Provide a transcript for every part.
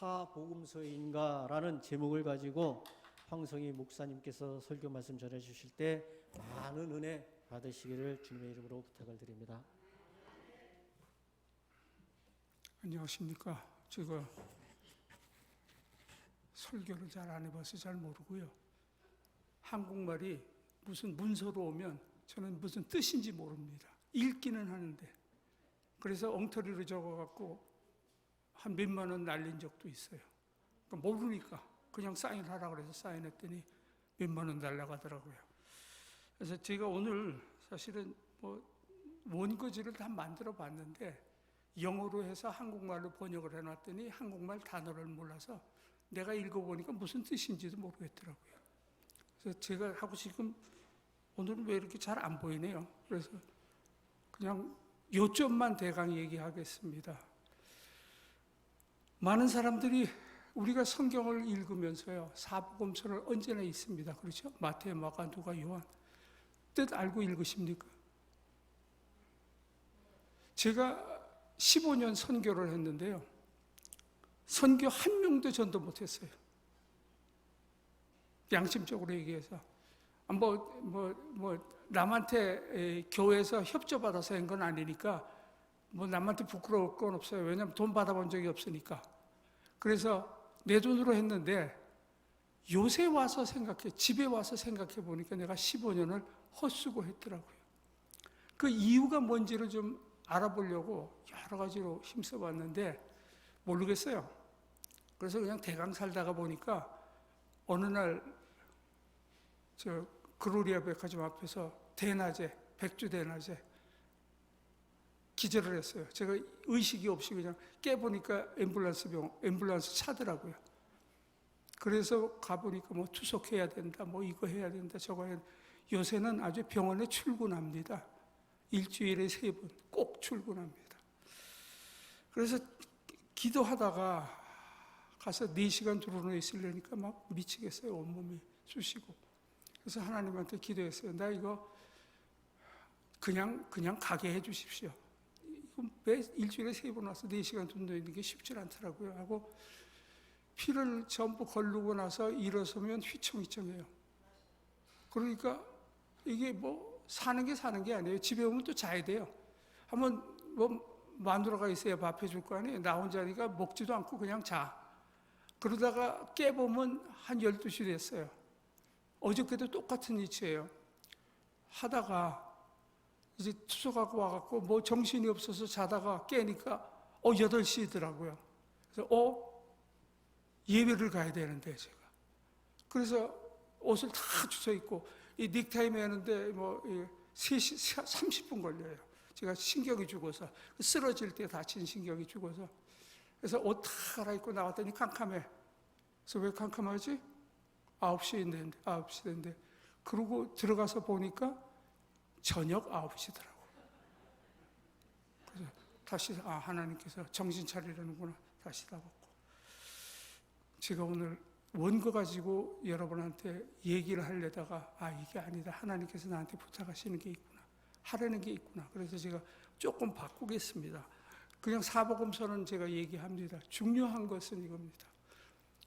사복음서인가라는 제목을 가지고 황성희 목사님께서 설교 말씀 전해 주실 때 많은 은혜 받으시기를 주님의 이름으로 부탁을 드립니다. 안녕하십니까. 제가 설교를 잘 안 해봐서 잘 모르고요. 한국말이 무슨 문서로 오면 저는 무슨 뜻인지 모릅니다. 읽기는 하는데. 그래서 엉터리로 적어갖고 한 몇만 원 날린 적도 있어요. 그러니까 모르니까 그냥 사인하라고 그래서 사인했더니 몇만 원 날라가더라고요. 그래서 제가 오늘 사실은 원고지를 다 만들어 봤는데 영어로 해서 한국말로 번역을 해놨더니 한국말 단어를 몰라서 내가 읽어보니까 무슨 뜻인지도 모르겠더라고요. 그래서 제가 하고 지금 오늘은 왜 이렇게 잘 안 보이네요. 그래서 그냥 요점만 대강 얘기하겠습니다. 많은 사람들이 우리가 성경을 읽으면서요, 사복음서를 언제나 읽습니다. 그렇죠? 마태, 마가, 누가, 요한. 뜻 알고 읽으십니까? 제가 15년 선교를 했는데요. 선교 한 명도 전도 못했어요. 양심적으로 얘기해서. 남한테 교회에서 협조받아서 한 건 아니니까, 남한테 부끄러울 건 없어요. 왜냐하면 돈 받아본 적이 없으니까. 그래서 내 돈으로 했는데, 요새 와서 집에 와서 생각해 보니까 내가 15년을 헛수고 했더라고요. 그 이유가 뭔지를 좀 알아보려고 여러 가지로 힘써봤는데, 모르겠어요. 그래서 그냥 대강 살다가 보니까, 어느 날, 그로리아 백화점 앞에서 백주 대낮에 기절을 했어요. 제가 의식이 없이 그냥 깨보니까 앰뷸런스 차더라고요. 그래서 가보니까 투석해야 된다, 이거 해야 된다, 저거 해야 된다. 요새는 아주 병원에 출근합니다. 일주일에 3번 꼭 출근합니다. 그래서 기도하다가 가서 4시간 들어놓여 있으려니까 막 미치겠어요. 온몸이 쑤시고. 그래서 하나님한테 기도했어요. 나 이거 그냥 가게 해 주십시오. 이거 매 일주일에 3번 와서 4시간 들어놓여 있는 게 쉽지 않더라고요. 하고 피를 전부 걸르고 나서 일어서면 휘청휘청해요. 그러니까 이게 사는 게 아니에요. 집에 오면 또 자야 돼요. 한번 마누라가 있어야 밥 해줄 거 아니에요. 나 혼자니까 먹지도 않고 그냥 자. 그러다가 깨보면 한 12시 됐어요. 어저께도 똑같은 위치예요. 하다가 이제 투석하고 와갖고 정신이 없어서 자다가 깨니까 8시더라고요. 그래서 예배를 가야 되는데 제가. 그래서 옷을 다 주워 입고 이 넥타이 매는데 3시 30분 걸려요. 제가 신경이 죽어서 쓰러질 때 다친 신경이 죽어서 그래서 옷 다 갈아입고 나왔더니 캄캄해. 그래서 왜 캄캄하지? 9시 됐는데 그러고 들어가서 보니까 저녁 9시더라고. 그래서 다시 하나님께서 정신 차리려는구나. 다시 다 먹고. 제가 오늘 원고 가지고 여러분한테 얘기를 하려다가 이게 아니다. 하나님께서 나한테 부탁하시는 게 있구나. 하라는 게 있구나. 그래서 제가 조금 바꾸겠습니다. 그냥 사복음서는 제가 얘기합니다. 중요한 것은 이겁니다.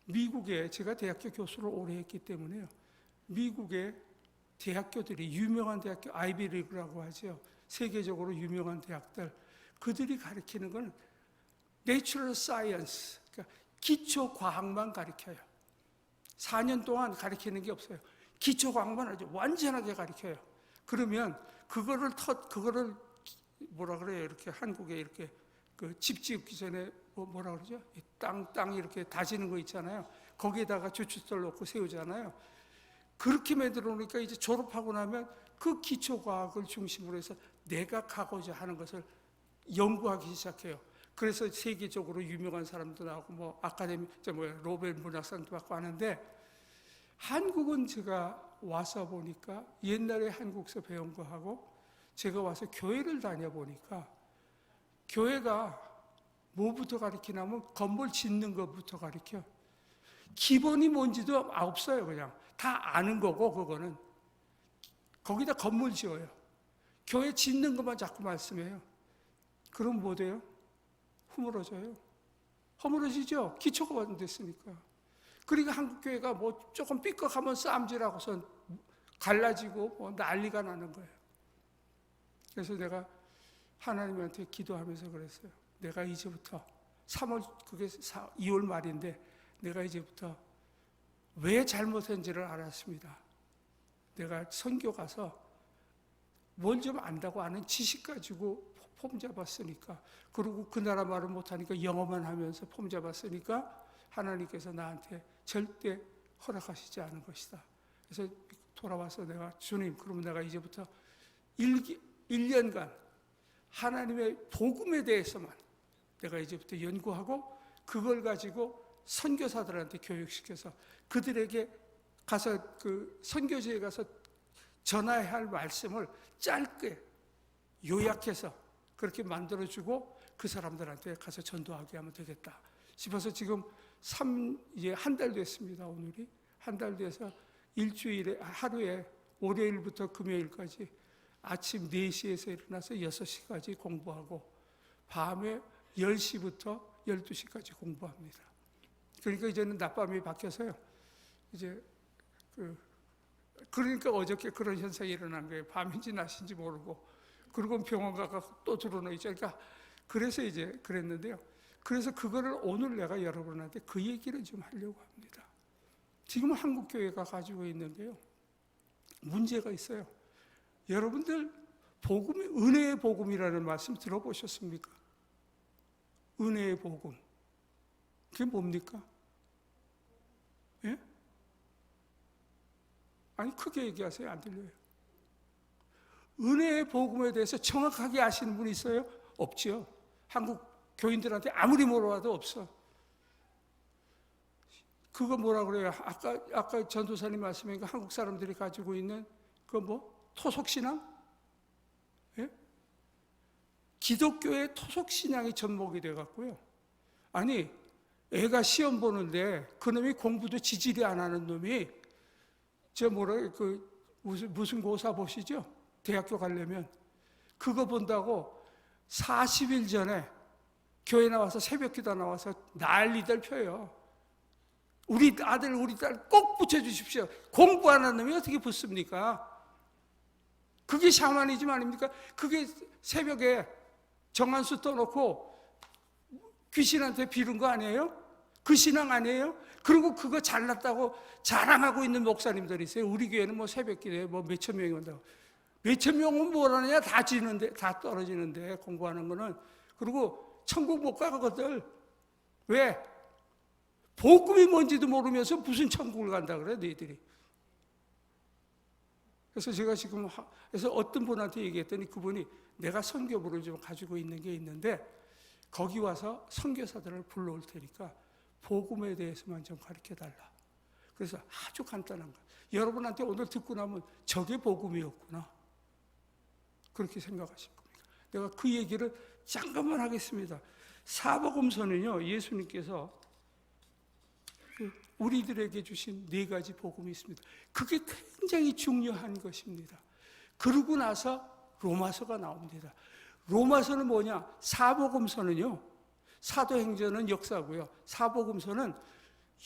미국에 제가 대학교 교수를 오래 했기 때문에요. 미국의 대학교들이 유명한 대학교 아이비리그라고 하죠. 세계적으로 유명한 대학들 그들이 가르치는 건 내추럴 사이언스, 그러니까 기초 과학만 가르쳐요. 4년 동안 가르치는 게 없어요. 기초 과학만 아주 완전하게 가르쳐요. 그러면 그거를 뭐라 그래요? 이렇게 한국에 이렇게 집 짓기 전에 뭐라 그러죠? 땅 이렇게 다지는 거 있잖아요. 거기에다가 주춧돌 놓고 세우잖아요. 그렇게 만들어 놓으니까 이제 졸업하고 나면 그 기초과학을 중심으로 해서 내가 가고자 하는 것을 연구하기 시작해요. 그래서 세계적으로 유명한 사람도 나오고 노벨 문학상도 받고 하는데 한국은 제가 와서 보니까 옛날에 한국서 배운 거하고 제가 와서 교회를 다녀보니까 교회가 뭐부터 가르치냐면 건물 짓는 것부터 가르쳐. 기본이 뭔지도 없어요. 그냥 다 아는 거고 그거는. 거기다 건물 지어요. 교회 짓는 것만 자꾸 말씀해요. 그럼 뭐 돼요? 흐물어져요. 허물어지죠. 기초가 완성됐으니까. 그러니까 한국교회가 뭐 조금 삐걱하면 싸움질하고서 갈라지고 뭐 난리가 나는 거예요. 그래서 내가 하나님한테 기도하면서 그랬어요. 내가 이제부터 2월 말인데 내가 이제부터 왜 잘못한지를 알았습니다. 내가 선교 가서 뭘 좀 안다고 아는 지식 가지고 폼 잡았으니까, 그리고 그 나라 말을 못하니까 영어만 하면서 폼 잡았으니까 하나님께서 나한테 절대 허락하시지 않은 것이다. 그래서 돌아와서 내가 주님, 그러면 내가 이제부터 1년간 하나님의 복음에 대해서만 내가 이제부터 연구하고 그걸 가지고 선교사들한테 교육시켜서 그들에게 가서 그 선교지에 가서 전해야 할 말씀을 짧게 요약해서 그렇게 만들어주고 그 사람들한테 가서 전도하게 하면 되겠다 싶어서 지금 이제 한 달 됐습니다. 오늘이 한 달 돼서 일주일에 하루에 월요일부터 금요일까지 아침 4시에서 일어나서 6시까지 공부하고 밤에 10시부터 12시까지 공부합니다. 그러니까 이제는 낮밤이 바뀌어서요. 이제 그러니까 어저께 그런 현상이 일어난 거예요. 밤인지 낮인지 모르고. 그리고 병원 가서 또 들어오는 있죠. 그러니까 그래서 이제 그랬는데요. 그래서 그거를 오늘 내가 여러분한테 그 얘기를 좀 하려고 합니다. 지금 한국 교회가 가지고 있는 게요. 문제가 있어요. 여러분들 복음이 은혜의 복음이라는 말씀 들어보셨습니까? 은혜의 복음. 그게 뭡니까? 예? 아니 크게 얘기하세요. 안 들려요. 은혜의 복음에 대해서 정확하게 아시는 분이 있어요? 없죠. 한국 교인들한테 아무리 물어봐도 없어. 그거 뭐라 그래요? 아까 전도사님 말씀하니까 한국 사람들이 가지고 있는 그 토속신앙? 예? 기독교의 토속신앙이 접목이 돼갖고요. 아니, 애가 시험 보는데 그놈이 공부도 지질이 안 하는 놈이 무슨 고사 보시죠? 대학교 가려면 그거 본다고 40일 전에 교회 나와서 새벽기도 나와서 난리들 펴요. 우리 아들 우리 딸 꼭 붙여주십시오. 공부 안 하는 놈이 어떻게 붙습니까? 그게 샤머니즘 아닙니까? 그게 새벽에 정한수 떠놓고 귀신한테 빌은 거 아니에요? 그 신앙 아니에요? 그리고 그거 잘났다고 자랑하고 있는 목사님들이 있어요. 우리 교회는 새벽기도에 몇천 명이 온다고. 몇천 명은 뭘 하느냐? 다 지는데, 다 떨어지는데, 공부하는 거는. 그리고 천국 못 가거든. 왜? 복음이 뭔지도 모르면서 무슨 천국을 간다 그래, 너희들이. 그래서 제가 지금, 그래서 어떤 분한테 얘기했더니 그분이 내가 선교부를 좀 가지고 있는 게 있는데, 거기 와서 선교사들을 불러올 테니까 복음에 대해서만 좀 가르쳐달라. 그래서 아주 간단한 거. 여러분한테 오늘 듣고 나면 저게 복음이었구나. 그렇게 생각하실 겁니다. 내가 그 얘기를 잠깐만 하겠습니다. 사복음서는요, 예수님께서 우리들에게 주신 4가지 복음이 있습니다. 그게 굉장히 중요한 것입니다. 그러고 나서 로마서가 나옵니다. 로마서는 뭐냐? 사복음서는요, 사도행전은 역사고요. 사복음서는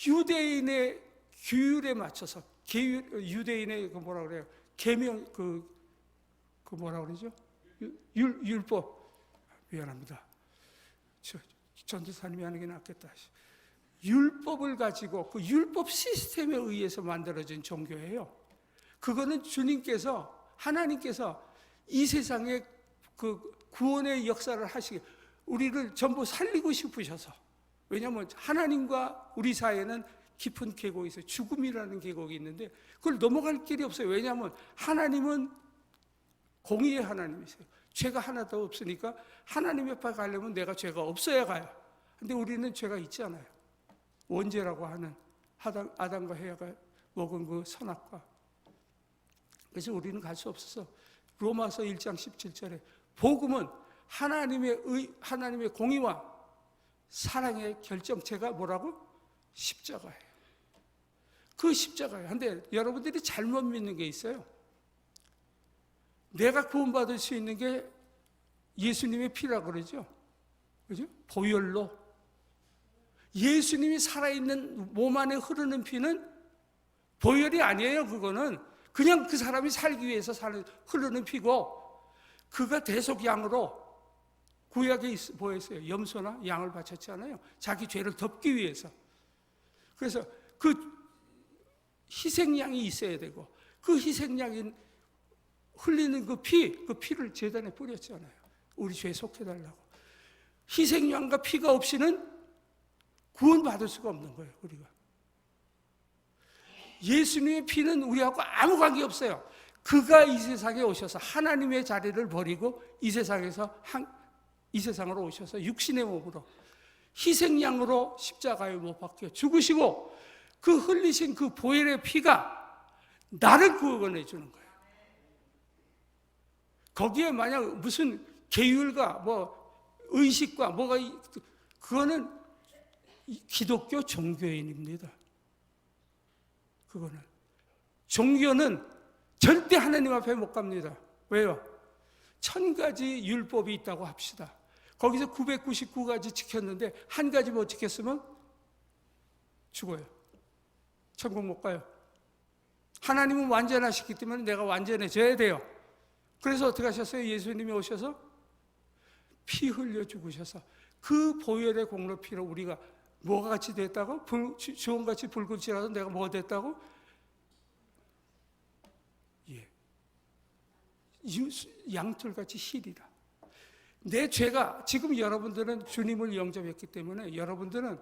유대인의 규율에 맞춰서, 유대인의 뭐라 그래요? 계명, 뭐라 그러죠? 율법. 미안합니다. 전도사님이 하는 게 낫겠다. 율법을 가지고 그 율법 시스템에 의해서 만들어진 종교예요. 그거는 주님께서, 하나님께서 이 세상에 그 구원의 역사를 하시게, 우리를 전부 살리고 싶으셔서. 왜냐하면 하나님과 우리 사이에는 깊은 계곡이 있어요. 죽음이라는 계곡이 있는데 그걸 넘어갈 길이 없어요. 왜냐하면 하나님은 공의의 하나님이세요. 죄가 하나도 없으니까 하나님 옆에 가려면 내가 죄가 없어야 가요. 근데 우리는 죄가 있지 않아요. 원죄라고 하는 아담과 헤아가 먹은 그 선악과. 그래서 우리는 갈 수 없어서 로마서 1장 17절에 복음은 하나님의 공의와 사랑의 결정체가 뭐라고? 십자가예요. 그 십자가예요. 근데 여러분들이 잘못 믿는 게 있어요. 내가 구원받을 수 있는 게 예수님의 피라고 그러죠. 그죠? 보혈로. 예수님이 살아있는 몸 안에 흐르는 피는 보혈이 아니에요. 그거는 그냥 그 사람이 살기 위해서 흐르는 피고, 그가 대속양으로 구약에 뭐였어요? 염소나 양을 바쳤잖아요. 자기 죄를 덮기 위해서. 그래서 그 희생양이 있어야 되고, 그 희생양이 흘리는 그 피를 제단에 뿌렸잖아요. 우리 죄 속해달라고. 희생양과 피가 없이는 구원받을 수가 없는 거예요, 우리가. 예수님의 피는 우리하고 아무 관계 없어요. 그가 이 세상에 오셔서 하나님의 자리를 버리고 이 세상으로 오셔서 육신의 몸으로 희생양으로 십자가에 못 박혀 죽으시고, 그 흘리신 그 보혈의 피가 나를 구원해 주는 거예요. 거기에 만약 무슨 계율과 의식과 그거는 기독교 종교인입니다. 그거는 종교는 절대 하나님 앞에 못 갑니다. 왜요? 1000가지 율법이 있다고 합시다. 거기서 999가지 지켰는데 한 가지 못 지켰으면 죽어요. 천국 못 가요. 하나님은 완전하시기 때문에 내가 완전해져야 돼요. 그래서 어떻게 하셨어요? 예수님이 오셔서 피 흘려 죽으셔서 그 보혈의 공로 피로 우리가 뭐가 같이 됐다고? 주홍같이 붉은지라도 내가 뭐가 됐다고? 예. 양털같이 희리라. 내 죄가, 지금 여러분들은 주님을 영접했기 때문에 여러분들은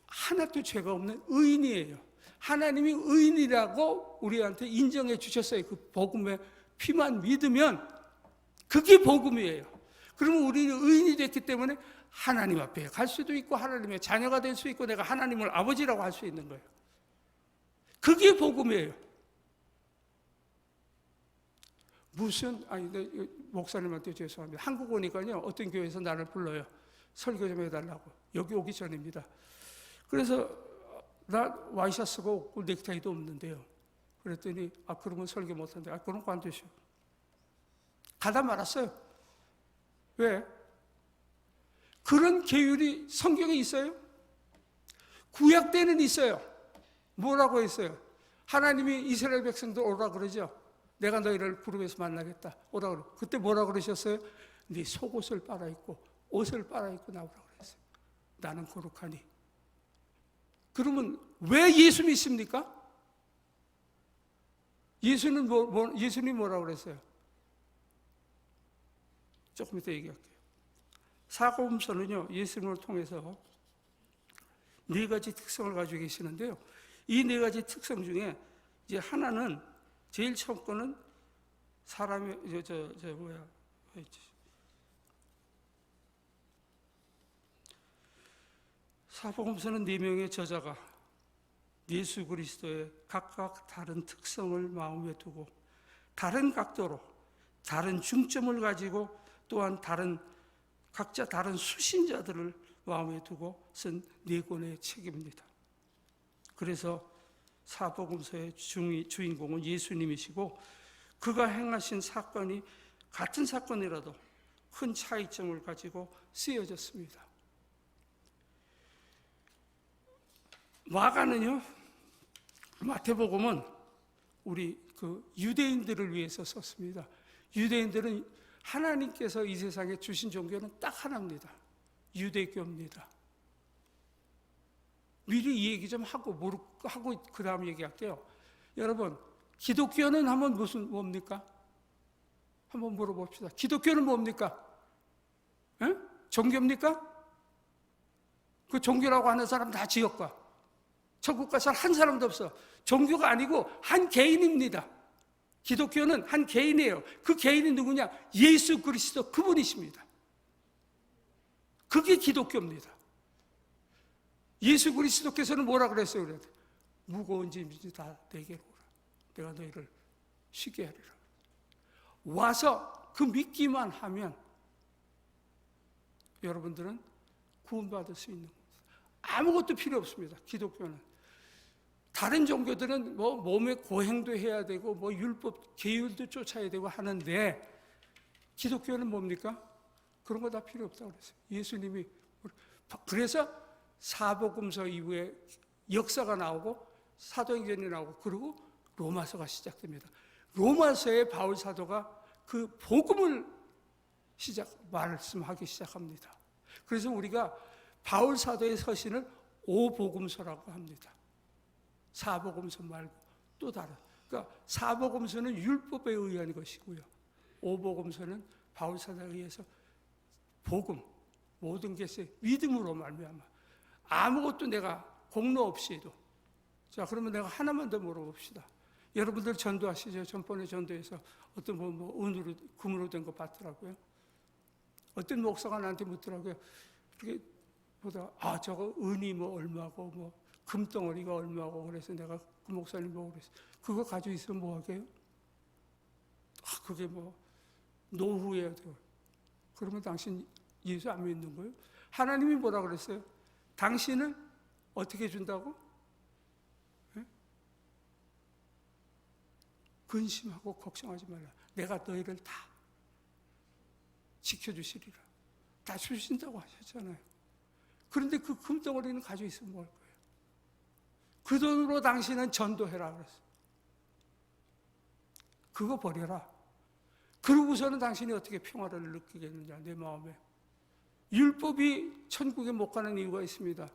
하나도 죄가 없는 의인이에요. 하나님이 의인이라고 우리한테 인정해 주셨어요. 그 복음의 피만 믿으면 그게 복음이에요. 그러면 우리는 의인이 됐기 때문에 하나님 앞에 갈 수도 있고 하나님의 자녀가 될 수 있고 내가 하나님을 아버지라고 할 수 있는 거예요. 그게 복음이에요. 목사님한테 죄송합니다. 한국 오니까요, 어떤 교회에서 나를 불러요. 설교 좀 해달라고. 여기 오기 전입니다. 그래서 나 와이셔츠고 없고 넥타이도 없는데요. 그랬더니 그러면 설교 못한대. 그럼 관두시오. 가다 말았어요. 왜? 그런 계율이 성경에 있어요? 구약 때는 있어요. 뭐라고 했어요? 하나님이 이스라엘 백성들 오라 그러죠. 내가 너희를 부름에서 만나겠다. 오라 그러. 그때 뭐라 그러셨어요? 네 속옷을 빨아입고 옷을 빨아입고 나오라 그랬어요. 나는 거룩하니. 그러면 왜 예수 믿습니까? 예수님 뭐라고 그랬어요? 조금 이따 얘기할게요. 사복음서는요, 예수님을 통해서 4가지 특성을 가지고 계시는데요. 이 4가지 특성 중에 이제 하나는, 제일 처음 거는 사람의, 사복음서는 4명의 저자가 예수 그리스도의 각각 다른 특성을 마음에 두고 다른 각도로 다른 중점을 가지고 또한 각자 다른 수신자들을 마음에 두고 쓴 4권의 책입니다. 그래서 사복음서의 주인공은 예수님이시고, 그가 행하신 사건이 같은 사건이라도 큰 차이점을 가지고 쓰여졌습니다. 마가는요, 마태복음은 우리 유대인들을 위해서 썼습니다. 유대인들은 하나님께서 이 세상에 주신 종교는 딱 하나입니다. 유대교입니다. 미리 이 얘기 좀 하고 그 다음 얘기할게요. 여러분, 기독교는 뭡니까? 한번 물어봅시다. 기독교는 뭡니까? 에? 종교입니까? 그 종교라고 하는 사람 다 지역과 천국 갈 사람 한 사람도 없어. 종교가 아니고 한 개인입니다. 기독교는 한 개인이에요. 그 개인이 누구냐? 예수 그리스도, 그분이십니다. 그게 기독교입니다. 예수 그리스도께서는 뭐라 그랬어요? 그래? 무거운 짐이 다 내게로 오라. 내가 너희를 쉬게 하리라. 와서 그 믿기만 하면 여러분들은 구원받을 수 있는 겁니다. 아무것도 필요 없습니다. 기독교는. 다른 종교들은 몸에 고행도 해야 되고 율법 계율도 쫓아야 되고 하는데, 기독교는 뭡니까? 그런 거 다 필요 없다고 그랬어요. 예수님이. 그래서 사복음서 이후에 역사가 나오고 사도행전이 나오고 그리고 로마서가 시작됩니다. 로마서에 바울 사도가 그 복음을 말씀하기 시작합니다. 그래서 우리가 바울 사도의 서신을 오복음서라고 합니다. 사복음서 말고 또 다른. 그러니까 사복음서는 율법에 의한 것이고요. 오복음서는 바울 사도에 의해서 복음, 모든 것이 믿음으로 말미암아 아무것도 내가 공로 없이도. 자, 그러면 내가 하나만 더 물어봅시다. 여러분들 전도하시죠? 전번에 전도해서 어떤 뭐 은으로 금으로 된 거 봤더라고요. 어떤 목사가 나한테 묻더라고요. 이렇게 보다 저거 은이 뭐 얼마고 뭐 금덩어리가 얼마고 그래서 내가 그 목사님 보고 그랬어. 그거 가지고 있으면 뭐 하게요? 그게 뭐 노후에 돼요. 그러면 당신 예수 안 믿는 거예요? 하나님이 뭐라 그랬어요? 당신을 어떻게 준다고? 네? 근심하고 걱정하지 말라. 내가 너희를 다 지켜주시리라. 다 주신다고 하셨잖아요. 그런데 그 금덩어리는 가지고 있으면 뭐 할 거예요? 그 돈으로 당신은 전도해라 그랬어요. 그거 버려라. 그러고서는 당신이 어떻게 평화를 느끼겠느냐, 내 마음에. 율법이 천국에 못 가는 이유가 있습니다.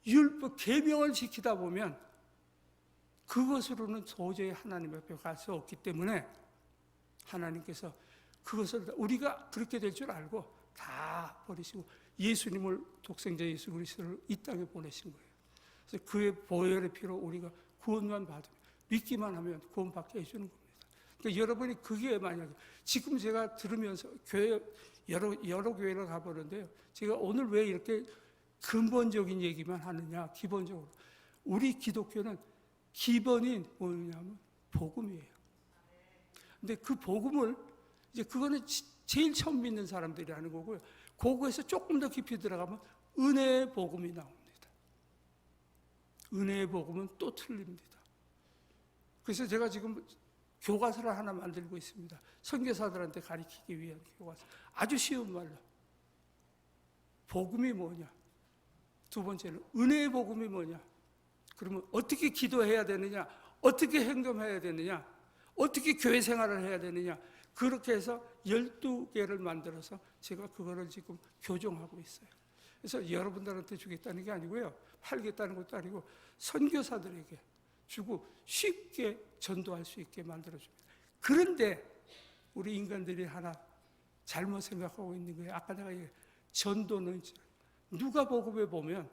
율법, 계명을 지키다 보면 그것으로는 도저히 하나님 앞에 갈 수 없기 때문에 하나님께서 그것을 우리가 그렇게 될 줄 알고 다 버리시고 예수님을, 독생자 예수 그리스도를 이 땅에 보내신 거예요. 그래서 그의 보혈의 피로 우리가 구원만 받으면, 믿기만 하면 구원받게 해주는 겁니다. 그러니까 여러분이 그게 만약에 지금 제가 들으면서 교회 여러 교회를 가보는데요. 제가 오늘 왜 이렇게 근본적인 얘기만 하느냐, 기본적으로 우리 기독교는 기본이 뭐냐면 복음이에요. 근데 그 복음을 이제 그거는 제일 처음 믿는 사람들이 하는 거고요. 그거에서 조금 더 깊이 들어가면 은혜의 복음이 나옵니다. 은혜의 복음은 또 틀립니다. 그래서 제가 지금 교과서를 하나 만들고 있습니다. 선교사들한테 가르치기 위한 교과서. 아주 쉬운 말로. 복음이 뭐냐? 두 번째는 은혜의 복음이 뭐냐? 그러면 어떻게 기도해야 되느냐? 어떻게 행동해야 되느냐? 어떻게 교회 생활을 해야 되느냐? 그렇게 해서 12개를 만들어서 제가 그거를 지금 교정하고 있어요. 그래서 여러분들한테 주겠다는 게 아니고요. 팔겠다는 것도 아니고 선교사들에게 주고 쉽게 전도할 수 있게 만들어줍니다. 그런데 우리 인간들이 하나 잘못 생각하고 있는 거예요. 아까 내가 얘기했 전도는 누가복음에 보면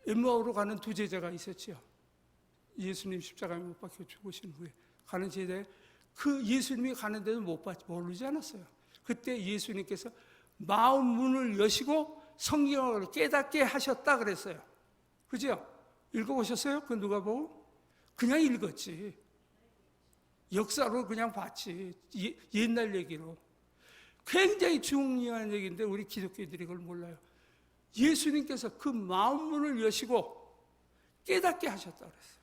엠마오로 가는 두 제자가 있었지요. 예수님 십자가에 못 박혀 죽으신 후에 가는 제자에 그 예수님이 가는 데도 모르지 않았어요. 그때 예수님께서 마음 문을 여시고 성경을 깨닫게 하셨다 그랬어요. 그죠? 읽어보셨어요? 그 누가복음? 그냥 읽었지. 역사로 그냥 봤지. 옛날 얘기로. 굉장히 중요한 얘기인데 우리 기독교인들이 그걸 몰라요. 예수님께서 그 마음 문을 여시고 깨닫게 하셨다 그랬어요.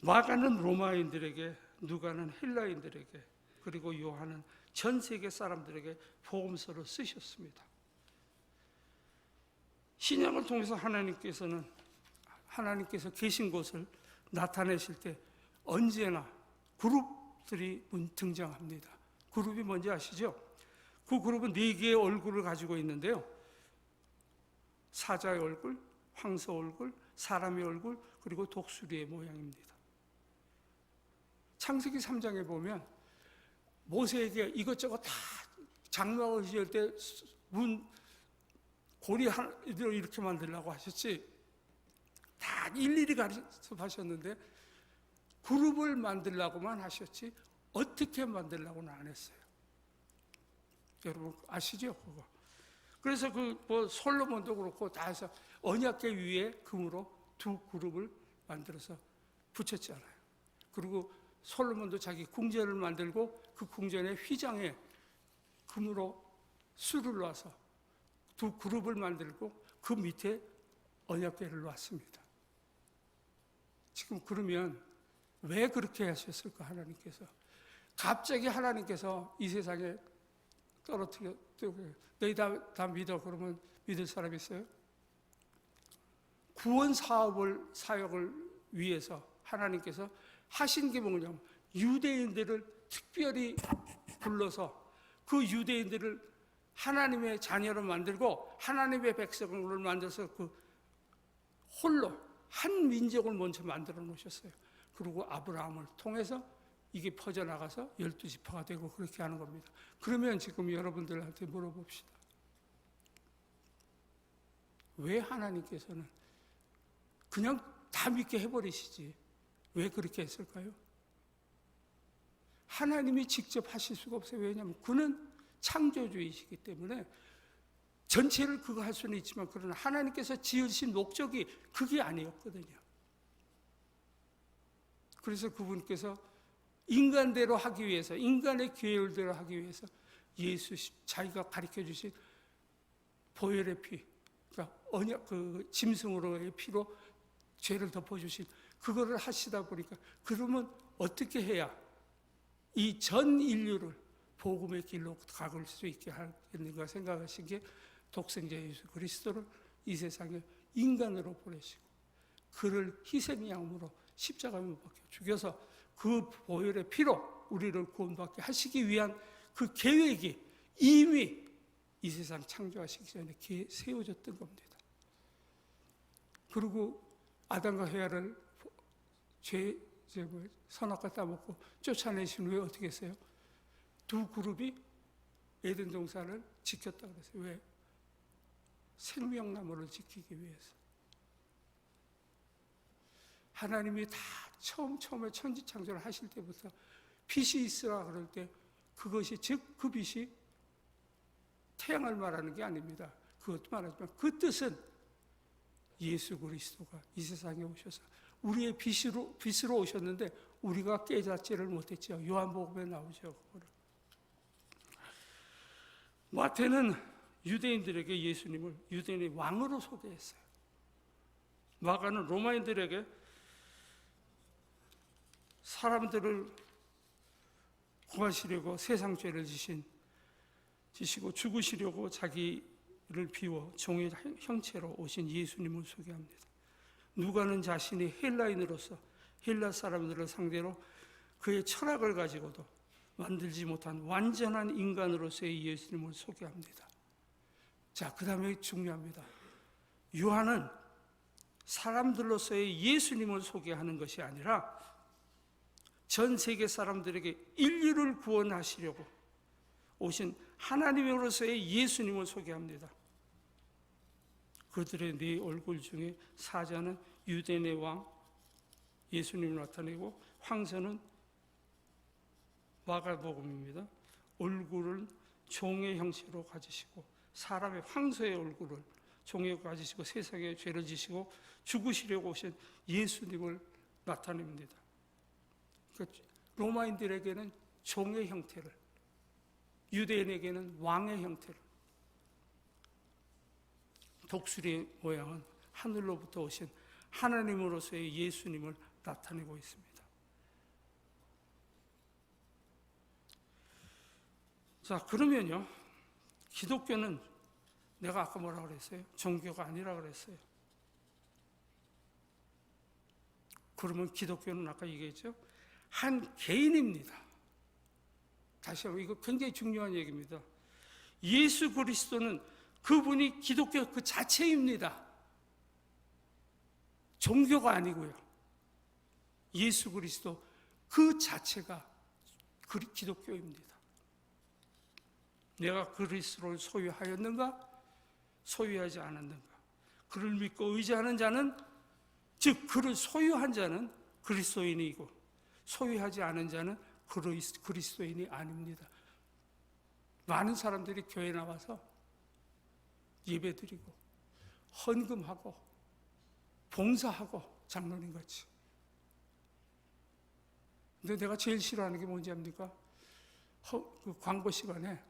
마가는 로마인들에게, 누가는 헬라인들에게, 그리고 요한은 전 세계 사람들에게 복음서를 쓰셨습니다. 신약을 통해서 하나님께서 계신 곳을 나타내실 때 언제나 그룹들이 등장합니다. 그룹이 뭔지 아시죠? 그 그룹은 4개의 얼굴을 가지고 있는데요. 사자의 얼굴, 황소 얼굴, 사람의 얼굴, 그리고 독수리의 모양입니다. 창세기 3장에 보면 모세에게 이것저것 다 장막을 지을 때 고리 하나로 이렇게 만들라고 하셨지, 다 일일이 가르쳐 하셨는데 그룹을 만들라고만 하셨지 어떻게 만들라고는 안 했어요. 여러분 아시죠? 그거. 그래서 솔로몬도 그렇고 다 해서 언약궤 위에 금으로 2 그룹을 만들어서 붙였잖아요. 그리고 솔로몬도 자기 궁전을 만들고 그 궁전의 휘장에 금으로 수를 놔서 2 그룹을 만들고 그 밑에 언약궤를 놨습니다. 지금 그러면 왜 그렇게 하셨을까? 하나님께서 갑자기 하나님께서 이 세상에 떨어뜨려, 너희 다 믿어. 그러면 믿을 사람 있어요? 구원 사역을 위해서 하나님께서 하신 게 뭐냐면 유대인들을 특별히 불러서 그 유대인들을 하나님의 자녀로 만들고 하나님의 백성을 만들어서 그 홀로 한 민족을 먼저 만들어 놓으셨어요. 그리고 아브라함을 통해서 이게 퍼져나가서 12지파가 되고 그렇게 하는 겁니다. 그러면 지금 여러분들한테 물어봅시다. 왜 하나님께서는 그냥 다 믿게 해버리시지 왜 그렇게 했을까요? 하나님이 직접 하실 수가 없어요. 왜냐하면 그는 창조주이시기 때문에 전체를 그거 할 수는 있지만 그러나 하나님께서 지으신 목적이 그게 아니었거든요. 그래서 그분께서 인간대로 하기 위해서, 인간의 계율대로 하기 위해서 예수 자기가 가르쳐 주신 보혈의 피, 그러니까 언약 그 짐승으로의 피로 죄를 덮어주신 그거를 하시다 보니까 그러면 어떻게 해야 이 전 인류를 복음의 길로 가볼 수 있게 하겠는가 생각하신 게 독생자 예수 그리스도를 이 세상에 인간으로 보내시고 그를 희생양으로 십자가에 못 박혀 죽여서 그 보혈의 피로 우리를 구원받게 하시기 위한 그 계획이 이미 이 세상 창조하시기 전에 세워졌던 겁니다. 그리고 아담과 헤아를 선악과 따먹고 쫓아내신 후에 어떻게 했어요? 두 그룹이 에덴 동산을 지켰다 그랬어요. 왜? 생명나무를 지키기 위해서. 하나님이 다 처음에 천지창조를 하실 때부터 빛이 있으라 그럴 때 그것이 즉 그 빛이 태양을 말하는 게 아닙니다. 그것도 말하지만 그 뜻은 예수 그리스도가 이 세상에 오셔서 우리의 빛으로 오셨는데 우리가 깨닫지를 못했죠. 요한복음에 나오죠. 그거를. 마태는 유대인들에게 예수님을 유대인의 왕으로 소개했어요. 마가는 로마인들에게 사람들을 구하시려고 세상 죄를 지시고 죽으시려고 자기를 비워 종의 형체로 오신 예수님을 소개합니다. 누가는 자신이 헬라인으로서 헬라 사람들을 상대로 그의 철학을 가지고도 만들지 못한 완전한 인간으로서의 예수님을 소개합니다. 자, 그 다음에 중요합니다. 요한은 사람들로서의 예수님을 소개하는 것이 아니라 전 세계 사람들에게 인류를 구원하시려고 오신 하나님으로서의 예수님을 소개합니다. 그들의 네 얼굴 중에 사자는 유대인의 왕 예수님을 나타내고 황소는 마가복음입니다. 얼굴을 종의 형체로 가지시고 사람의 황소의 얼굴을 종에 가지시고 세상에 죄를 지시고 죽으시려고 오신 예수님을 나타냅니다. 그러니까 로마인들에게는 종의 형태를, 유대인에게는 왕의 형태를, 독수리의 모양은 하늘로부터 오신 하나님으로서의 예수님을 나타내고 있습니다. 자, 그러면요, 기독교는 내가 아까 뭐라고 그랬어요? 종교가 아니라 그랬어요. 그러면 기독교는 아까 얘기했죠? 한 개인입니다. 다시 한번 이거 굉장히 중요한 얘기입니다. 예수 그리스도는 그분이 기독교 그 자체입니다. 종교가 아니고요. 예수 그리스도 그 자체가 기독교입니다. 내가 그리스도를 소유하였는가? 소유하지 않았는가? 그를 믿고 의지하는 자는, 즉 그를 소유한 자는 그리스도인이고 소유하지 않은 자는 그리스도인이 아닙니다. 많은 사람들이 교회 나와서 예배드리고 헌금하고 봉사하고 장로님같이. 근데 내가 제일 싫어하는 게 뭔지 압니까? 그 광고 시간에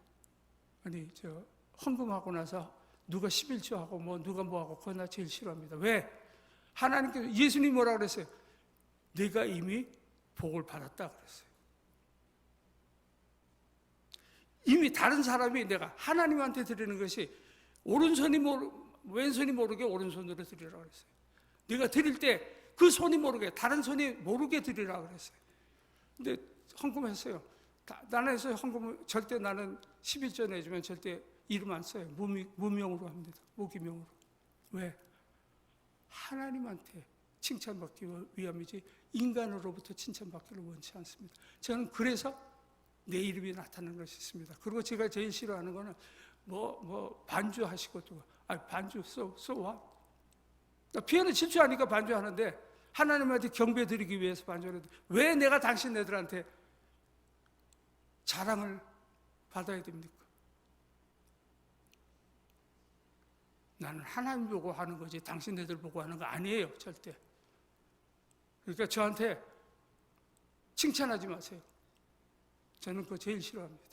헌금하고 나서 누가 11조하고 누가 뭐하고 그거 나 제일 싫어합니다. 왜? 하나님께서 예수님이 뭐라 그랬어요? 내가 이미 복을 받았다 그랬어요. 이미 다른 사람이 내가 하나님한테 드리는 것이 왼손이 모르게 오른손으로 드리라고 그랬어요. 내가 드릴 때 그 손이 모르게, 다른 손이 모르게 드리라고 그랬어요. 근데 헌금했어요. 나라에서 헌금을 절대 나는 11조 내주면 절대 이름 안 써요. 무명으로 합니다. 무기명으로. 왜? 하나님한테 칭찬받기 위함이지 인간으로부터 칭찬받기를 원치 않습니다. 저는 그래서 내 이름이 나타나는 것이 있습니다. 그리고 제가 제일 싫어하는 거는 반주하시고 또 반주 쏘와 피아노 칠 줄 아니까 반주하는데 하나님한테 경배 드리기 위해서 반주하는데 왜 내가 당신네들한테 자랑을 받아야 됩니까? 나는 하나님 보고 하는 거지 당신네들 보고 하는 거 아니에요, 절대. 그러니까 저한테 칭찬하지 마세요. 저는 그거 제일 싫어합니다.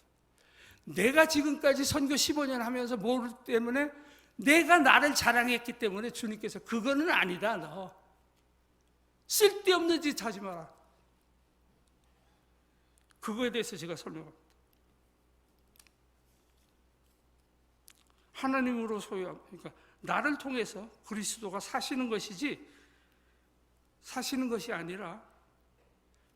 내가 지금까지 선교 15년 하면서 뭘 때문에 내가 나를 자랑했기 때문에 주님께서 그거는 아니다, 너. 쓸데없는 짓 하지 마라. 그거에 대해서 제가 설명합니다. 하나님으로 소유함, 그러니까 나를 통해서 그리스도가 사시는 것이지 사시는 것이 아니라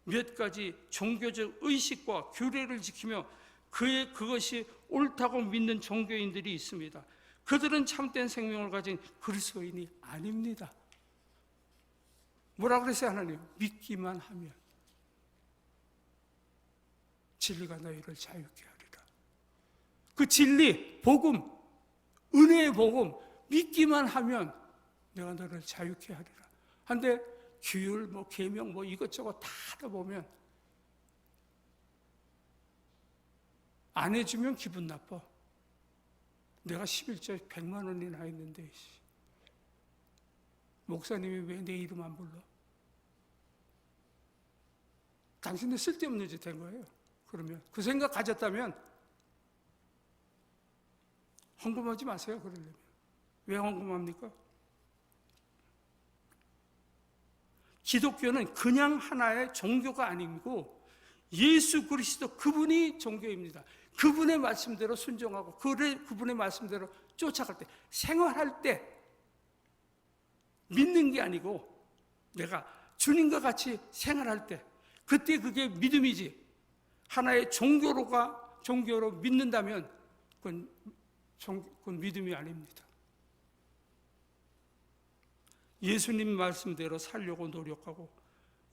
몇 가지 종교적 의식과 규례를 지키며 그것이 옳다고 믿는 종교인들이 있습니다. 그들은 참된 생명을 가진 그리스도인이 아닙니다. 뭐라 그랬어요, 하나님? 믿기만 하면 진리가 너희를 자유케 하리라. 그 진리, 복음, 은혜의 복음 믿기만 하면 내가 너를 자유케 하리라. 한데 규율, 계명, 이것저것 다 하다 보면 안 해주면 기분 나빠. 내가 11조에 100만 원이나 했는데 목사님이 왜 내 이름 안 불러? 당신들 쓸데없는 짓 된 거예요. 그러면 그 생각 가졌다면 헌금하지 마세요. 그러려면 왜 헌금합니까? 기독교는 그냥 하나의 종교가 아니고 예수 그리스도 그분이 종교입니다. 그분의 말씀대로 순종하고 그분의 말씀대로 쫓아갈 때, 생활할 때 믿는 게 아니고 내가 주님과 같이 생활할 때 그때 그게 믿음이지, 하나의 종교로 믿는다면 그건 믿음이 아닙니다. 예수님 말씀대로 살려고 노력하고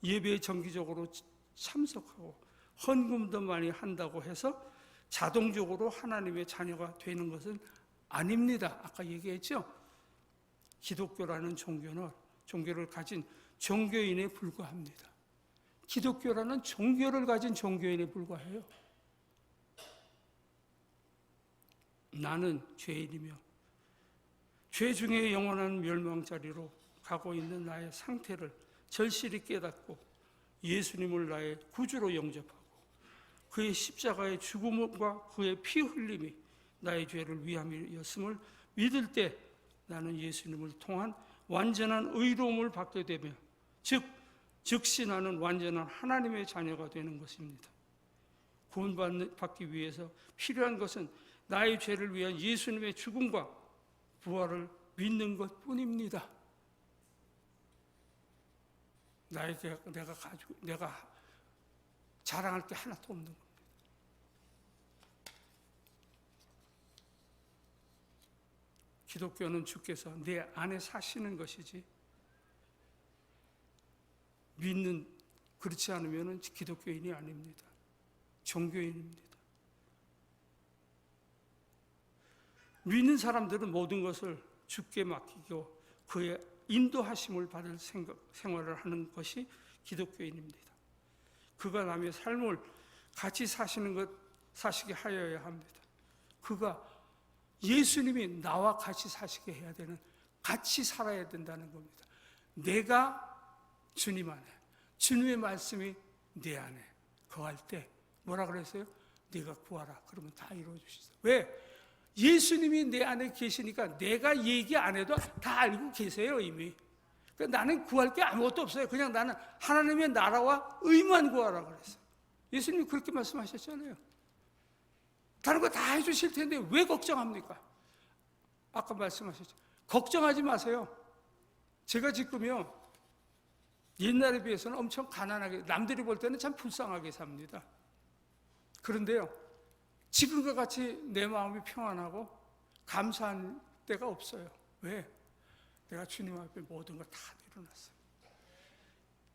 예배에 정기적으로 참석하고 헌금도 많이 한다고 해서 자동적으로 하나님의 자녀가 되는 것은 아닙니다. 아까 얘기했죠? 기독교라는 종교를 가진 종교인에 불과합니다. 기독교라는 종교를 가진 종교인에 불과해요. 나는 죄인이며 죄 중에 영원한 멸망자리로 가고 있는 나의 상태를 절실히 깨닫고 예수님을 나의 구주로 영접하고 그의 십자가의 죽음과 그의 피 흘림이 나의 죄를 위함이었음을 믿을 때 나는 예수님을 통한 완전한 의로움을 받게 되며 즉시 나는 완전한 하나님의 자녀가 되는 것입니다. 구원받기 위해서 필요한 것은 나의 죄를 위한 예수님의 죽음과 부활을 믿는 것뿐입니다. 내가 자랑할 게 하나도 없는 겁니다. 기독교는 주께서 내 안에 사시는 것이지 그렇지 않으면 기독교인이 아닙니다. 종교인입니다. 믿는 사람들은 모든 것을 주께 맡기고 그의 인도하심을 받을 생활을 하는 것이 기독교인입니다. 그가 남의 삶을 같이 사시게 하여야 합니다. 그가 예수님이 나와 같이 사시게 해야 되는, 같이 살아야 된다는 겁니다. 내가 주님 안에, 주님의 말씀이 내 안에 거할 때 뭐라 그랬어요? 네가 구하라. 그러면 다 이루어주시죠. 왜? 예수님이 내 안에 계시니까 내가 얘기 안 해도 다 알고 계세요, 이미. 그러니까 나는 구할 게 아무것도 없어요. 그냥 나는 하나님의 나라와 의만 구하라 그랬어요. 예수님이 그렇게 말씀하셨잖아요. 다른 거 다 해주실 텐데 왜 걱정합니까? 아까 말씀하셨죠. 걱정하지 마세요. 제가 지금요, 옛날에 비해서는 엄청 가난하게, 남들이 볼 때는 참 불쌍하게 삽니다. 그런데요, 지금과 같이 내 마음이 평안하고 감사한 때가 없어요. 왜? 내가 주님 앞에 모든 걸 다 내려놨어요.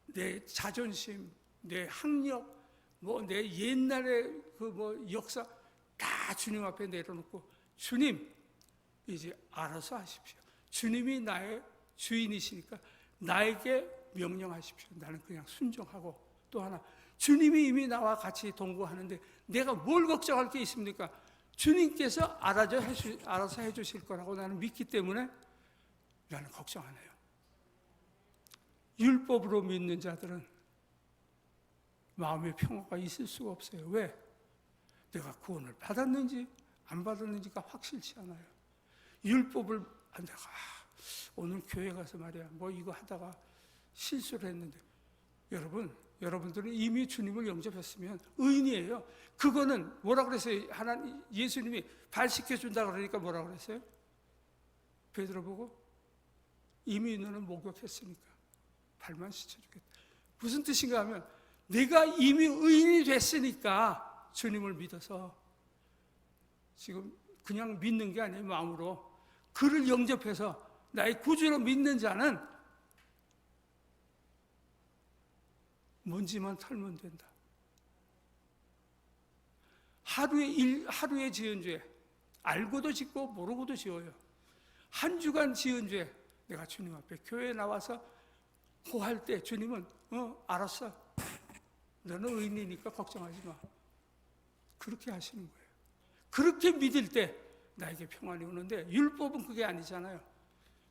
내 자존심, 내 학력, 내 옛날의 역사 다 주님 앞에 내려놓고, 주님 이제 알아서 하십시오. 주님이 나의 주인이시니까 나에게 명령하십시오. 나는 그냥 순종하고, 또 하나, 주님이 이미 나와 같이 동거하는데 내가 뭘 걱정할 게 있습니까? 주님께서 알아서 해주실 거라고 나는 믿기 때문에 나는 걱정 안 해요. 율법으로 믿는 자들은 마음의 평화가 있을 수가 없어요. 왜? 내가 구원을 받았는지 안 받았는지가 확실치 않아요. 율법을 내가 오늘 교회 가서 말이야 이거 하다가 실수를 했는데, 여러분들은 이미 주님을 영접했으면 의인이에요. 그거는 뭐라 그랬어요? 예수님이 발 씻겨준다 그러니까 뭐라 그랬어요? 베드로 보고 이미 너는 목욕했으니까 발만 씻어주겠다. 무슨 뜻인가 하면, 내가 이미 의인이 됐으니까 주님을 믿어서, 지금 그냥 믿는 게 아니에요. 마음으로 그를 영접해서 나의 구주로 믿는 자는 먼지만 털면 된다. 하루에 지은 죄, 알고도 짓고 모르고도 지어요. 한 주간 지은 죄, 내가 주님 앞에 교회에 나와서 호할 때 주님은 알았어. 너는 의인이니까 걱정하지 마. 그렇게 하시는 거예요. 그렇게 믿을 때 나에게 평안이 오는데, 율법은 그게 아니잖아요.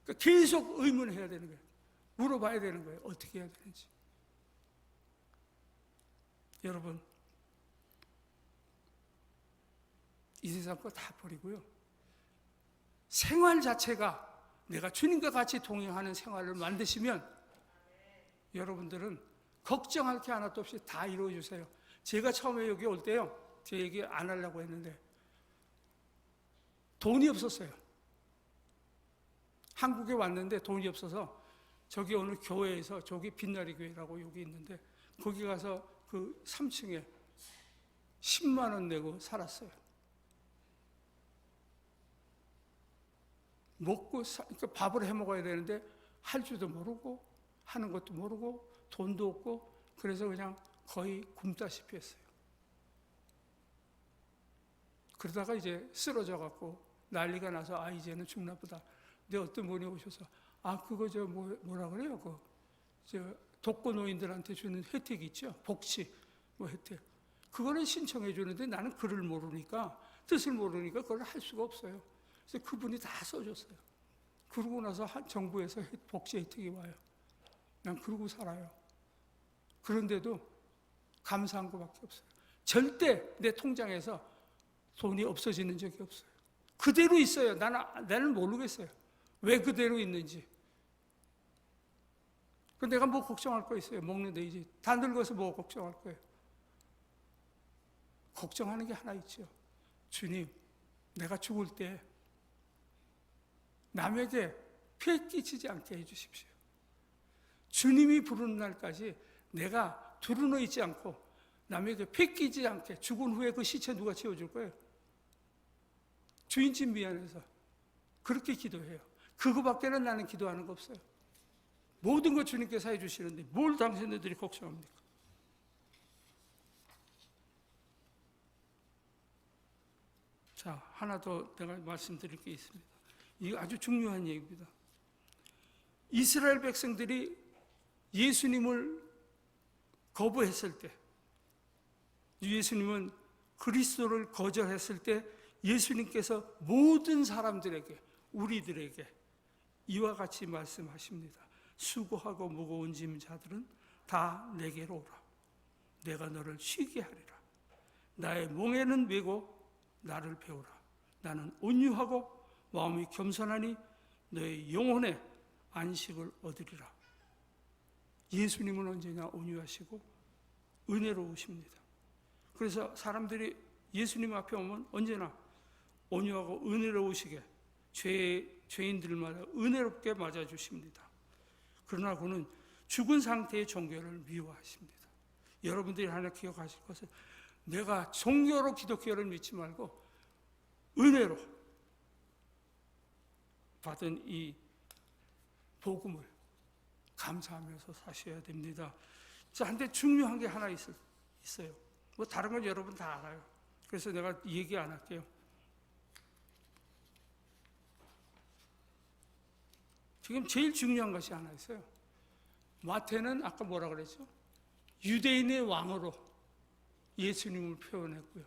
그러니까 계속 의문해야 되는 거예요. 물어봐야 되는 거예요. 어떻게 해야 되는지. 여러분, 이 세상 거 다 버리고요, 생활 자체가 내가 주님과 같이 동행하는 생활을 만드시면 여러분들은 걱정할 게 하나도 없이 다 이루어 주세요. 제가 처음에 여기 올 때요, 제 얘기 안 하려고 했는데 돈이 없었어요. 한국에 왔는데 돈이 없어서 저기 어느 교회에서, 저기 빛나리 교회라고 여기 있는데, 거기 가서 그 3층에 10만 원 내고 살았어요. 그러니까 밥을 해 먹어야 되는데 할 줄도 모르고 하는 것도 모르고 돈도 없고, 그래서 그냥 거의 굶다시피 했어요. 그러다가 이제 쓰러져 갖고 난리가 나서 이제는 죽나 보다. 근데 어떤 분이 오셔서 그거 뭐라 그래요? 독거 노인들한테 주는 혜택 있죠? 복지 혜택. 그거는 신청해 주는데 나는 글을 모르니까, 뜻을 모르니까 그걸 할 수가 없어요. 그래서 그분이 다 써줬어요. 그러고 나서 정부에서 복지 혜택이 와요. 난 그러고 살아요. 그런데도 감사한 것밖에 없어요. 절대 내 통장에서 돈이 없어지는 적이 없어요. 그대로 있어요. 나는 모르겠어요. 왜 그대로 있는지. 내가 뭐 걱정할 거 있어요? 먹는데 이제 다 늙어서 뭐 걱정할 거예요? 걱정하는 게 하나 있죠. 주님, 내가 죽을 때 남에게 폐 끼치지 않게 해주십시오. 주님이 부르는 날까지 내가 두루누워 있지 않고 남에게 폐 끼지 않게, 죽은 후에 그 시체 누가 채워줄 거예요? 주인집 미안해서 그렇게 기도해요. 그거밖에는 나는 기도하는 거 없어요. 모든 것 주님께서 해주시는데 뭘 당신들이 걱정합니까? 자, 하나 더 내가 말씀드릴 게 있습니다. 이거 아주 중요한 얘기입니다. 이스라엘 백성들이 예수님을 거부했을 때, 예수님은 그리스도를 거절했을 때 예수님께서 모든 사람들에게, 우리들에게 이와 같이 말씀하십니다. 수고하고 무거운 짐 자들은 다 내게로 오라. 내가 너를 쉬게 하리라. 나의 몽에는 메고 나를 배우라. 나는 온유하고 마음이 겸손하니 너의 영혼에 안식을 얻으리라. 예수님은 언제나 온유하시고 은혜로우십니다. 그래서 사람들이 예수님 앞에 오면 언제나 온유하고 은혜로우시게 죄인들마다 은혜롭게 맞아주십니다. 그러나 그는 죽은 상태의 종교를 미워하십니다. 여러분들이 하나 기억하실 것은 내가 종교로 기독교를 믿지 말고 은혜로 받은 이 복음을 감사하면서 사셔야 됩니다. 자, 한데 중요한 게 하나 있어요. 뭐 다른 건 여러분 다 알아요. 그래서 내가 얘기 안 할게요. 지금 제일 중요한 것이 하나 있어요. 마태는 아까 뭐라 그랬죠? 유대인의 왕으로 예수님을 표현했고요.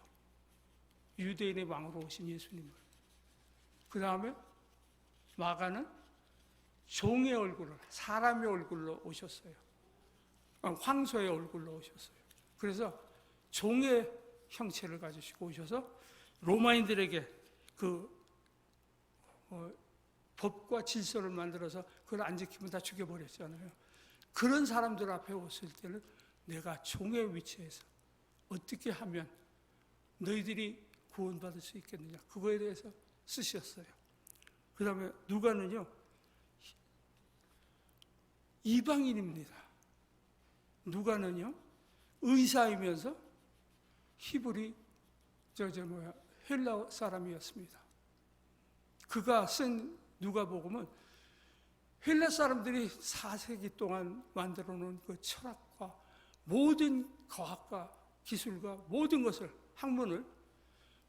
유대인의 왕으로 오신 예수님을. 그 다음에 마가는 종의 얼굴을, 사람의 얼굴로 오셨어요. 황소의 얼굴로 오셨어요. 그래서 종의 형체를 가지시고 오셔서 로마인들에게 법과 질서를 만들어서 그걸 안 지키면 다 죽여버렸잖아요. 그런 사람들 앞에 왔을 때는 내가 종의 위치에서 어떻게 하면 너희들이 구원받을 수 있겠느냐, 그거에 대해서 쓰셨어요. 그 다음에 누가는요, 이방인입니다. 누가는요, 의사이면서 히브리 헬라 사람이었습니다. 그가 쓴 누가복음은 헬라 사람들이 4세기 동안 만들어 놓은 그 철학과 모든 과학과 기술과 모든 것을, 학문을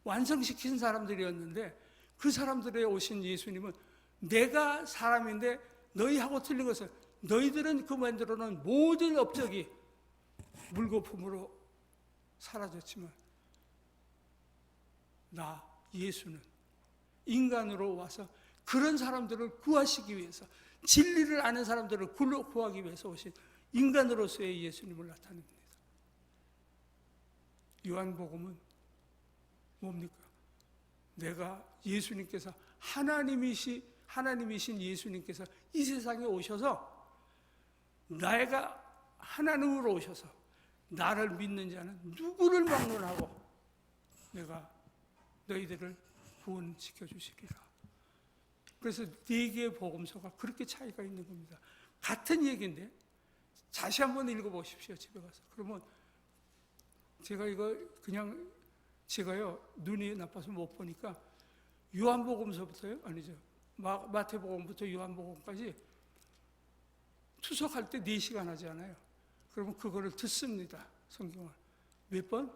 완성시킨 사람들이었는데, 그 사람들에 오신 예수님은 내가 사람인데 너희하고 틀린 것은 너희들은 그 만들어 놓은 모든 업적이 물거품으로 사라졌지만 나 예수는 인간으로 와서 그런 사람들을 구하시기 위해서, 진리를 아는 사람들을 구하기 위해서 오신 인간으로서의 예수님을 나타냅니다. 요한복음은 뭡니까? 내가 예수님께서 하나님이신 예수님께서 이 세상에 오셔서 내가 하나님으로 오셔서 나를 믿는 자는 누구를 막론하고 내가 너희들을 구원시켜 주시리라. 그래서 네 개의 복음서가 그렇게 차이가 있는 겁니다. 같은 얘기인데 다시 한번 읽어보십시오, 집에 가서. 그러면 제가 이거 그냥 제가요 눈이 나빠서 못 보니까 요한복음서부터요, 아니죠, 마태복음부터 요한복음까지 투석할 때 4시간 하잖아요. 그러면 그거를 듣습니다, 성경을. 몇 번?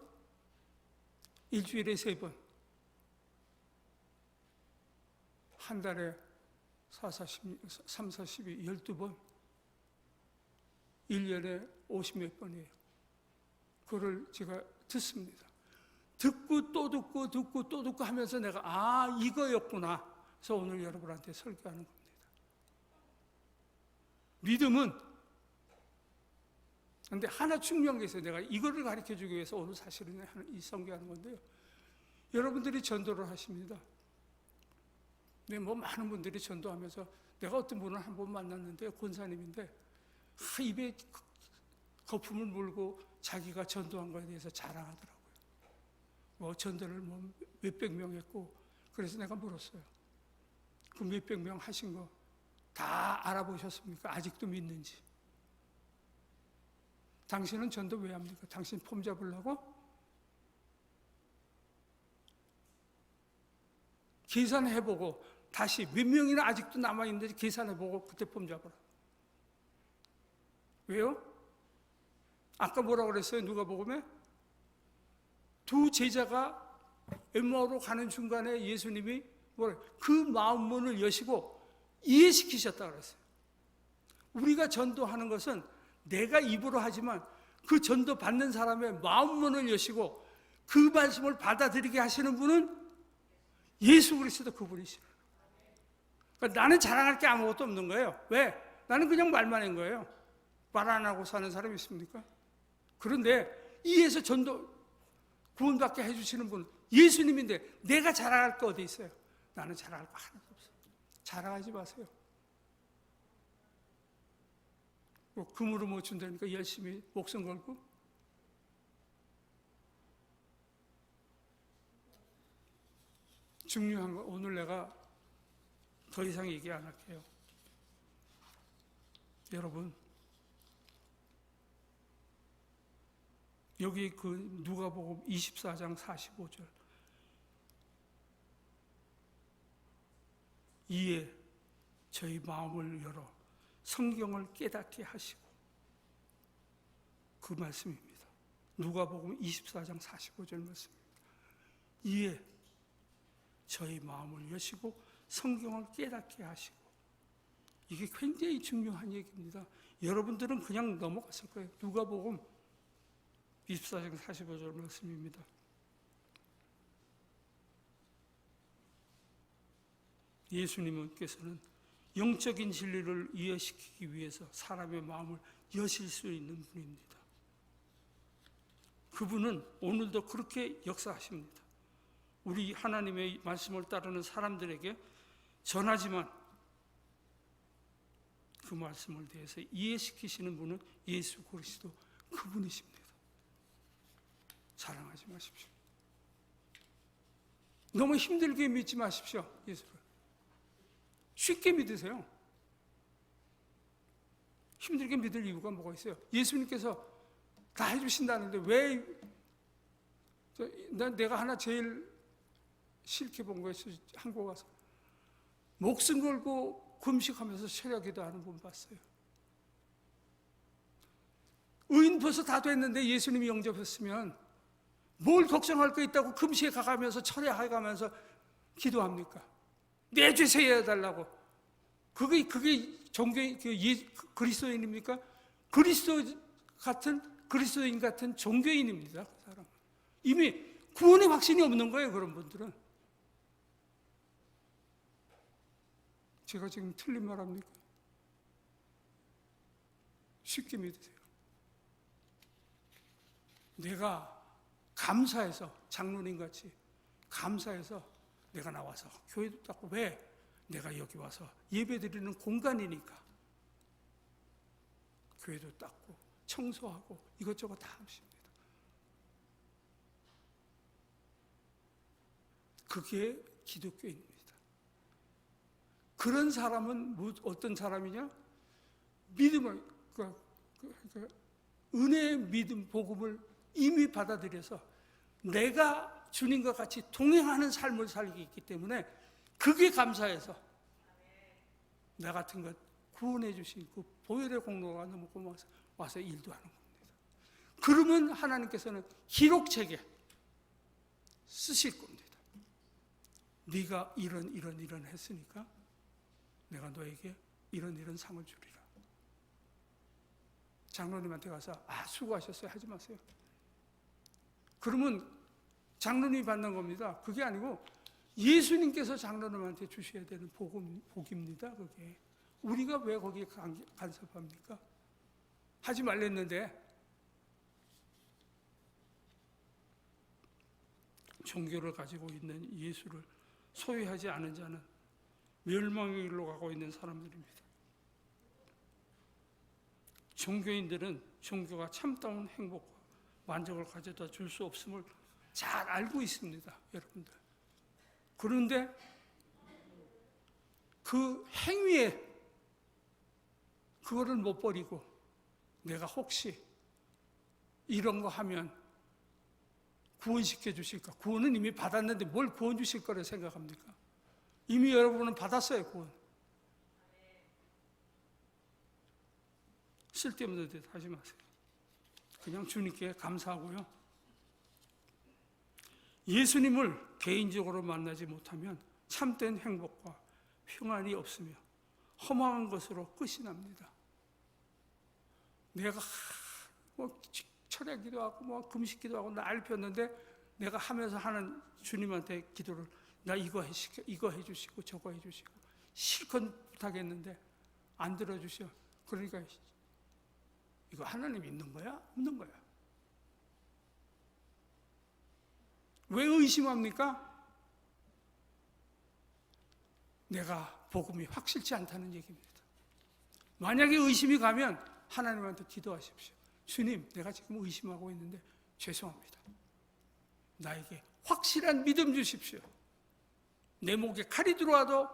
일주일에 3번. 한 달에 3, 40이 12번. 1년에 50몇 번이에요. 그거를 제가 듣습니다. 듣고 또 듣고 듣고 또 듣고 하면서 내가 이거였구나. 그래서 오늘 여러분한테 설교하는 겁니다. 믿음은, 근데 하나 중요한 게 있어요. 내가 이거를 가르쳐 주기 위해서 오늘 사실은 이 설교하는 건데요. 여러분들이 전도를 하십니다. 네, 뭐 많은 분들이 전도하면서, 내가 어떤 분을 한 번 만났는데 권사님인데 입에 거품을 물고 자기가 전도한 거에 대해서 자랑하더라고요. 뭐 전도를 뭐 몇백 명 했고. 그래서 내가 물었어요. 그 몇백 명 하신 거 다 알아보셨습니까? 아직도 믿는지. 당신은 전도 왜 합니까? 당신 폼 잡으려고? 계산해보고 다시 몇 명이나 아직도 남아있는지 계산해보고 그때 폼 잡으라. 왜요? 아까 뭐라고 그랬어요? 누가복음에? 2 제자가 엠마오로 가는 중간에 예수님이 그 마음 문을 여시고 이해시키셨다고 그랬어요. 우리가 전도하는 것은 내가 입으로 하지만 그 전도 받는 사람의 마음 문을 여시고 그 말씀을 받아들이게 하시는 분은 예수 그리스도 그분이시라. 그러니까 나는 자랑할 게 아무것도 없는 거예요. 왜? 나는 그냥 말만 한 거예요. 말 안 하고 사는 사람이 있습니까? 그런데 이에서 전도 구원받게 해주시는 분은 예수님인데 내가 자랑할 거 어디 있어요? 나는 자랑할 거 하나도 없어요. 자랑하지 마세요. 뭐 금으로 뭐 준다니까 열심히 목숨 걸고. 중요한 거 오늘 내가 더 이상 얘기 안 할게요. 여러분, 여기 그 누가복음 24장 45절, 이에 저희 마음을 열어 성경을 깨닫게 하시고, 그 말씀입니다. 누가복음 24장 45절 말씀입니다. 이에 저희 마음을 여시고 성경을 깨닫게 하시고, 이게 굉장히 중요한 얘기입니다. 여러분들은 그냥 넘어갔을 거예요. 누가복음 24장 45절 말씀입니다. 예수님께서는 영적인 진리를 이해시키기 위해서 사람의 마음을 여실 수 있는 분입니다. 그분은 오늘도 그렇게 역사하십니다. 우리 하나님의 말씀을 따르는 사람들에게 전하지만 그 말씀을 대해서 이해시키시는 분은 예수 그리스도 그분이십니다. 사랑하지 마십시오. 너무 힘들게 믿지 마십시오. 예수를 쉽게 믿으세요. 힘들게 믿을 이유가 뭐가 있어요? 예수님께서 다 해주신다는데 왜 내가 하나 제일 싫게 본 거였어요. 한국 와서 목숨 걸고 금식하면서 철야기도 하는 분 봤어요. 의인 벌써 다 됐는데 예수님이 영접했으면 뭘 걱정할 거 있다고 금식에 가가면서 철야해 가면서 기도합니까? 내 죄 사해달라고. 그게 종교 그리스도인입니까? 그리스도인 같은 종교인입니다. 그 사람은 이미 구원의 확신이 없는 거예요. 그런 분들은. 제가 지금 틀린 말 합니까? 쉽게 믿으세요. 내가 감사해서, 장로님 같이 감사해서 내가 나와서 교회도 닦고, 왜? 내가 여기 와서 예배 드리는 공간이니까 교회도 닦고 청소하고 이것저것 다 하십니다. 그게 기독교인입니다. 그런 사람은 어떤 사람이냐? 믿음을, 은혜의 믿음, 복음을 이미 받아들여서 내가 주님과 같이 동행하는 삶을 살기 있기 때문에 그게 감사해서 나 같은 것 구원해 주신 그 보혈의 공로가 너무 고마워서 와서 일도 하는 겁니다. 그러면 하나님께서는 기록책에 쓰실 겁니다. 네가 이런 했으니까 내가 너에게 이런 상을 주리라. 장로님한테 가서 수고하셨어요 하지 마세요. 그러면 장로님이 받는 겁니다. 그게 아니고 예수님께서 장로님한테 주셔야 되는 복입니다. 그게 우리가 왜 거기에 간섭합니까? 하지 말랬는데. 종교를 가지고 있는 예수를 소유하지 않은 자는 멸망의 길로 가고 있는 사람들입니다. 종교인들은 종교가 참다운 행복과 만족을 가져다 줄 수 없음을 잘 알고 있습니다, 여러분들. 그런데 그 행위에 그거를 못 버리고 내가 혹시 이런 거 하면 구원시켜 주실까? 구원은 이미 받았는데 뭘 구원 주실 거라 생각합니까? 이미 여러분은 받았어요, 구원. 쓸데없는 데 하지 마세요. 그냥 주님께 감사하고요. 예수님을 개인적으로 만나지 못하면 참된 행복과 평안이 없으며 허망한 것으로 끝이 납니다. 내가 철야기도 하고 금식기도 하고 날 폈는데 내가 하면서 하는 주님한테 기도를 나 이거 해주시고 저거 해주시고 실컷 부탁했는데 안 들어주셔. 그러니까 이거 하나님 있는 거야? 없는 거야? 왜 의심합니까? 내가 복음이 확실치 않다는 얘기입니다. 만약에 의심이 가면 하나님한테 기도하십시오. 주님, 내가 지금 의심하고 있는데 죄송합니다. 나에게 확실한 믿음 주십시오. 내 목에 칼이 들어와도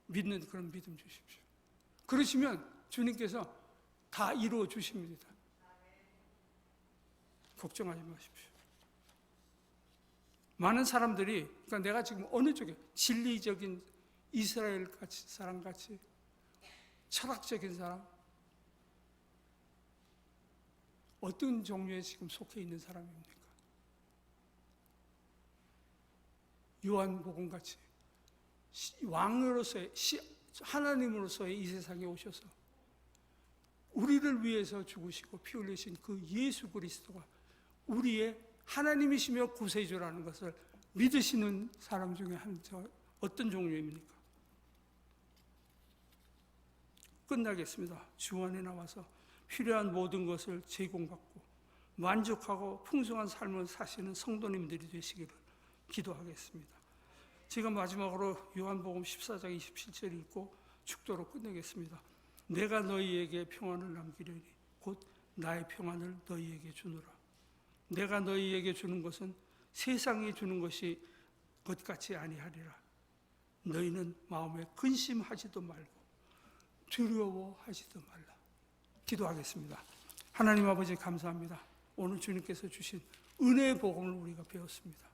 믿는 그런 믿음 주십시오. 그러시면 주님께서 다 이루어 주십니다. 걱정하지 마십시오. 많은 사람들이, 그러니까 내가 지금 어느 쪽에, 진리적인 이스라엘 같이 사람 같이, 철학적인 사람, 어떤 종류에 지금 속해 있는 사람입니까? 요한복음 같이 왕으로서의, 하나님으로서의 이 세상에 오셔서 우리를 위해서 죽으시고 피 흘리신 그 예수 그리스도가 우리의 하나님이시며 구세주라는 것을 믿으시는 사람 중에 어떤 종류입니까? 끝나겠습니다. 주 안에 나와서 필요한 모든 것을 제공받고 만족하고 풍성한 삶을 사시는 성도님들이 되시기를 기도하겠습니다. 제가 마지막으로 요한복음 14장 27절 읽고 축도로 끝내겠습니다. 내가 너희에게 평안을 남기려니 곧 나의 평안을 너희에게 주노라. 내가 너희에게 주는 것은 세상이 주는 것이 것 같이 아니하리라. 너희는 마음에 근심하지도 말고 두려워하지도 말라. 기도하겠습니다. 하나님 아버지 감사합니다. 오늘 주님께서 주신 은혜의 복음을 우리가 배웠습니다.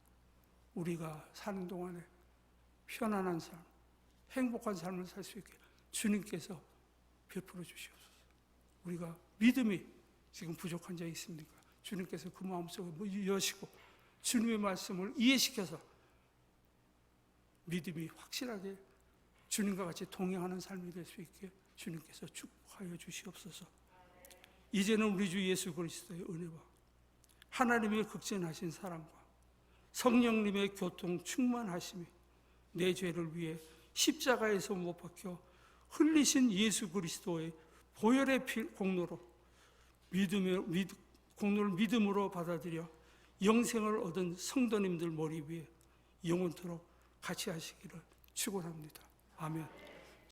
우리가 사는 동안에 편안한 삶, 행복한 삶을 살 수 있게 주님께서 베풀어 주시옵소서. 우리가 믿음이 지금 부족한 자 있습니까? 주님께서 그 마음속에 여시고 주님의 말씀을 이해시켜서 믿음이 확실하게 주님과 같이 동행하는 삶이 될 수 있게 주님께서 축복하여 주시옵소서. 이제는 우리 주 예수 그리스도의 은혜와 하나님의 극진하신 사랑과 성령님의 교통 충만하심이 내 죄를 위해 십자가에서 못 박혀 흘리신 예수 그리스도의 보혈의 공로로 공로를 믿음으로 받아들여 영생을 얻은 성도님들 머리 위에 영원토록 같이 하시기를 축원합니다. 아멘.